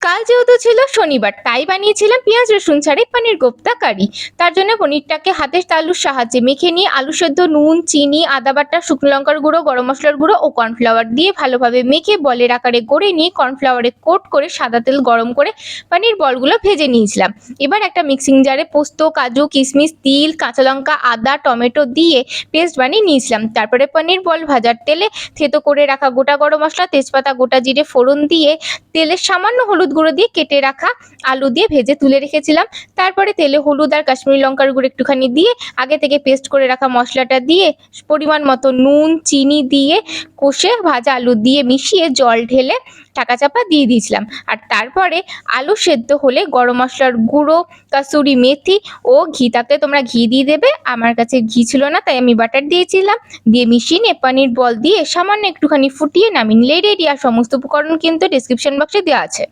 কাল যেহেতু ছিল শনিবার, তাই বানিয়েছিলাম পেঁয়াজ রসুন ছাড়াই পনির কোপ্তা কারি। তার জন্য পনিরটাকে হাতের তালুর সাহায্যে মেখে নিয়ে আলু সেদ্ধ, নুন, চিনি, আদা বাটা, শুকনো লঙ্কার গুঁড়ো, গরম মশলার গুঁড়ো ও কর্নফ্লাওয়ার দিয়ে ভালোভাবে মেখে বলের আকারে গড়ে নিয়ে কর্নফ্লাওয়ারে কোট করে সাদা তেল গরম করে পনির বলগুলো ভেজে নিয়েছিলাম। এবার একটা মিক্সিং জারে পোস্ত, কাজু, কিশমিশ, তিল, কাঁচা লঙ্কা, আদা, টমেটো দিয়ে পেস্ট বানিয়ে নিয়েছিলাম। তারপরে পনির বল ভাজার তেলে থেতো করে রাখা গোটা গরম মশলা, তেজপাতা, গোটা জিরে ফোড়ন দিয়ে তেলে সামান্য হলুদ গুঁড়ো দিয়ে কেটে রাখা আলু দিয়ে ভেজে তুলে রেখেছিলাম। তারপরে তেলে হলুদ আর কাশ্মীরি লঙ্কার গুঁড়ো একটুখানি দিয়ে আগে থেকে পেস্ট করে রাখা মশলাটা দিয়ে পরিমাণ মতো নুন, চিনি দিয়ে কষে ভাজা আলু দিয়ে মিশিয়ে জল ঢেলে ঢাকা চাপা দিয়ে দিয়েছিলাম। আর তারপরে আলু সেদ্ধ হলে গরম মশলার গুঁড়ো, কাসুরি মেথি ও ঘি, থাকলে তোমরা ঘি দিয়ে দেবে। আমার কাছে ঘি ছিল না, তাই আমি বাটার দিয়েছিলাম। দিয়ে মিশিয়ে নিয়ে পনির বল দিয়ে সামান্য একটুখানি ফুটিয়ে নামিয়ে নিলেই রেডি। আর সমস্ত উপকরণ কিন্তু ডিসক্রিপশন বক্সে দেওয়া আছে।